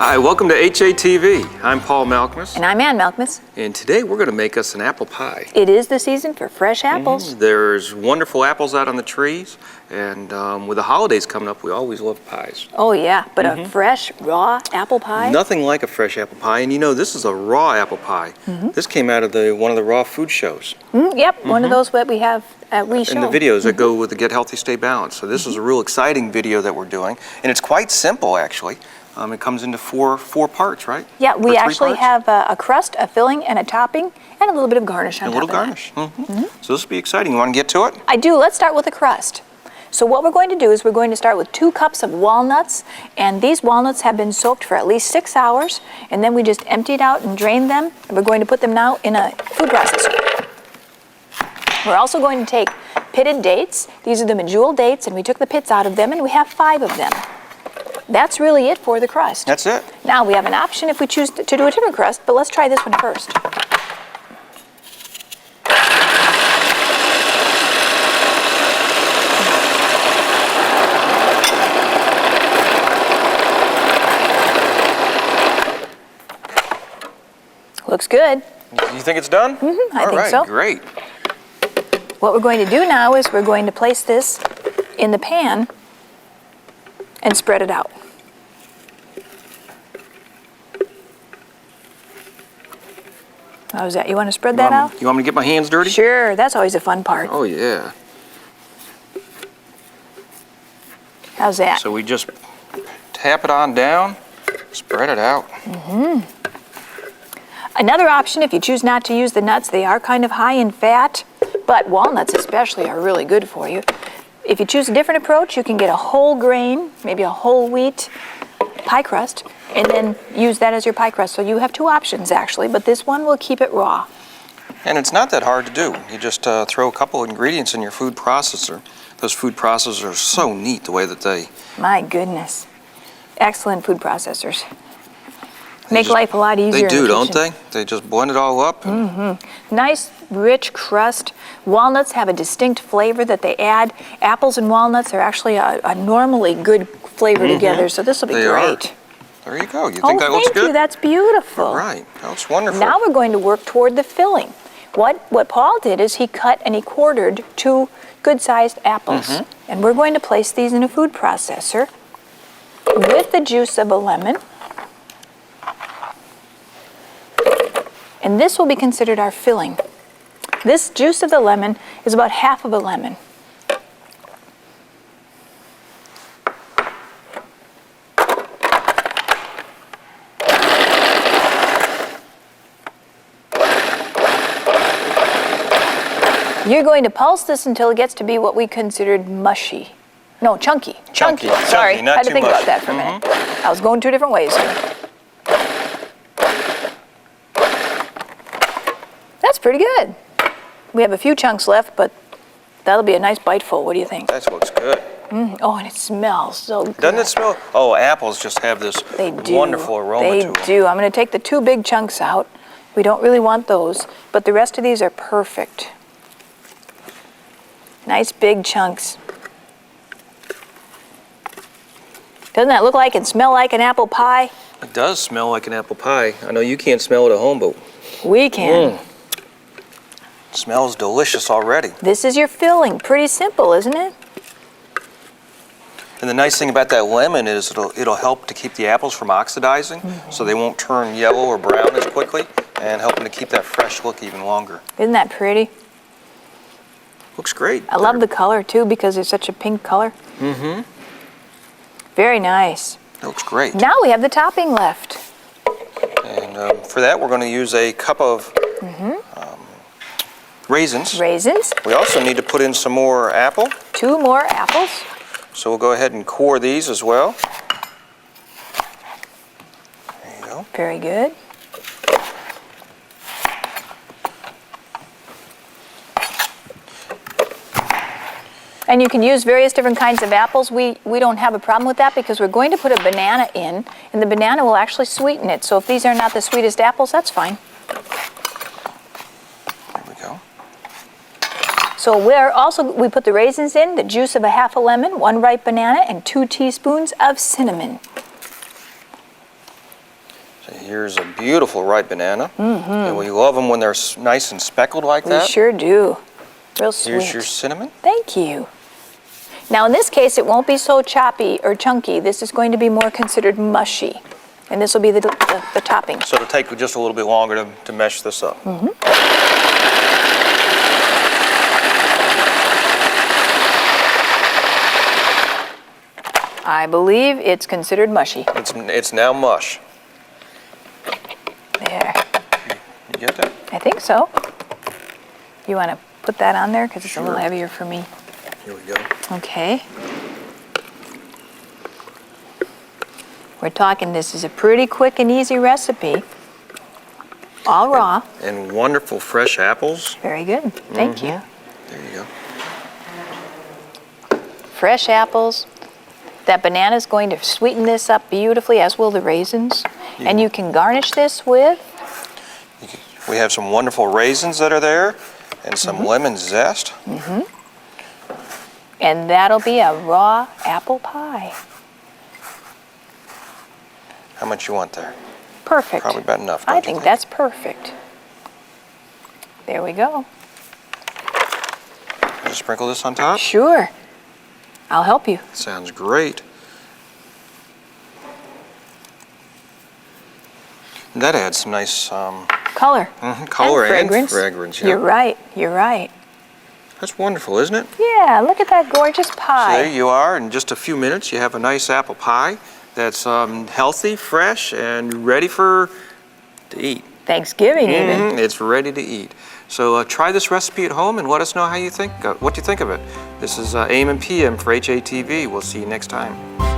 Hi, welcome to HATV. I'm Paul Malkmus. And I'm Ann Malkmus. And today we're going to make us an apple pie. It is the season for fresh apples. There's wonderful apples out on the trees, and with the holidays coming up, we always love pies. Oh yeah, but a fresh, raw apple pie? Nothing like a fresh apple pie, and you know, this is a raw apple pie. This came out of one of the raw food shows. Yep, one of those that we have at We Show. And the videos that go with the Get Healthy, Stay Balanced. So this is a real exciting video that we're doing, and it's quite simple actually. It comes into four parts, right? Yeah, we actually parts? have a crust, a filling, and a topping, and a little bit of garnish on top of that. A little garnish. So this will be exciting. You want to get to it? I do. Let's start with the crust. So what we're going to do is we're going to start with 2 cups of walnuts, and these walnuts have been soaked for at least 6 hours, and then we just emptied out and drained them, and we're going to put them now in a food processor. We're also going to take pitted dates. These are the medjool dates, and we took the pits out of them, and we have 5 of them. That's really it for the crust. That's it. Now we have an option if we choose to do a different crust, but let's try this one first. Looks good. You think it's done? I think so. All right, great. What we're going to do now is we're going to place this in the pan and spread it out. How's that? You want to spread that out? You want me to get my hands dirty? Sure, that's always a fun part. Oh, yeah. How's that? So we just tap it on down, spread it out. Another option, if you choose not to use the nuts, they are kind of high in fat, but walnuts especially are really good for you. If you choose a different approach, you can get a whole grain, maybe a whole wheat pie crust, and then use that as your pie crust. So you have 2 options actually, but this one will keep it raw. And it's not that hard to do. You just throw a couple of ingredients in your food processor. Those food processors are so neat the way that they... My goodness. Excellent food processors. Make life a lot easier. They do, in the don't kitchen. they? They just blend it all up. And Nice, rich crust. Walnuts have a distinct flavor that they add. Apples and walnuts are actually a normally good flavor together, so this will be great. There you go. You think that looks thank good? you. That's beautiful. All right. That's wonderful. Now we're going to work toward the filling. What Paul did is he cut and he quartered 2 good-sized apples, and we're going to place these in a food processor with the juice of a lemon. And this will be considered our filling. This juice of the lemon is about half of a lemon. You're going to pulse this until it gets to be what we considered mushy. No, chunky. Chunky. Sorry, not had to too think much. about that for a minute. I was going 2 different ways. That's pretty good. We have a few chunks left, but that'll be a nice bite full. What do you think? That looks good. Oh, and it smells so good. Doesn't it smell? Oh, apples just have this wonderful aroma to them. They do. I'm going to take the 2 big chunks out. We don't really want those, but the rest of these are perfect. Nice big chunks. Doesn't that look like and smell like an apple pie? It does smell like an apple pie. I know you can't smell it at home, but We can. it smells delicious already. This is your filling. Pretty simple, isn't it? And the nice thing about that lemon is it'll help to keep the apples from oxidizing, so they won't turn yellow or brown as quickly, and helping to keep that fresh look even longer. Isn't that pretty? Looks great. I love the color too because it's such a pink color. Very nice. That looks great. Now we have the topping left. And for that, we're going to use a cup of raisins. Raisins. We also need to put in some more apple. 2 more apples. So we'll go ahead and core these as well. There you go. Very good. And you can use various different kinds of apples. We don't have a problem with that because we're going to put a banana in, and the banana will actually sweeten it. So if these are not the sweetest apples, that's fine. There we go. So we put the raisins in, the juice of a half a lemon, 1 ripe banana, and 2 teaspoons of cinnamon. here's a beautiful ripe banana. And we love them when they're nice and speckled like We that. sure do. Real sweet. Here's your cinnamon. Thank you. Now in this case, it won't be so choppy or chunky. This is going to be more considered mushy. And this will be the topping. So it'll take just a little bit longer to mesh this up. I believe it's considered mushy. It's now mush. There. You get that? I think so. You want to put that on there because it's a little Sure. heavier for me. Here we go. Okay. We're talking, this is a pretty quick and easy recipe. All raw. And wonderful fresh apples. Very good. Thank you. There you go. Fresh apples. That banana is going to sweeten this up beautifully, as will the raisins. And you can garnish this with? We have some wonderful raisins that are there and some lemon zest. And that'll be a raw apple pie. How much you want there? Perfect. Probably about enough, don't I you think think? that's perfect. There we go. Just sprinkle this on top? Sure. I'll help you. Sounds great. And that adds some nice Color. color and fragrance. fragrance. Yeah. You're right. You're right. That's wonderful, isn't it? Yeah, look at that gorgeous So pie. there you are. In just a few minutes, you have a nice apple pie that's healthy, fresh, and ready to eat. Thanksgiving even. It's ready to eat. So try this recipe at home and let us know how you think, what you think of it. This is AM and PM for HATV. We'll see you next time.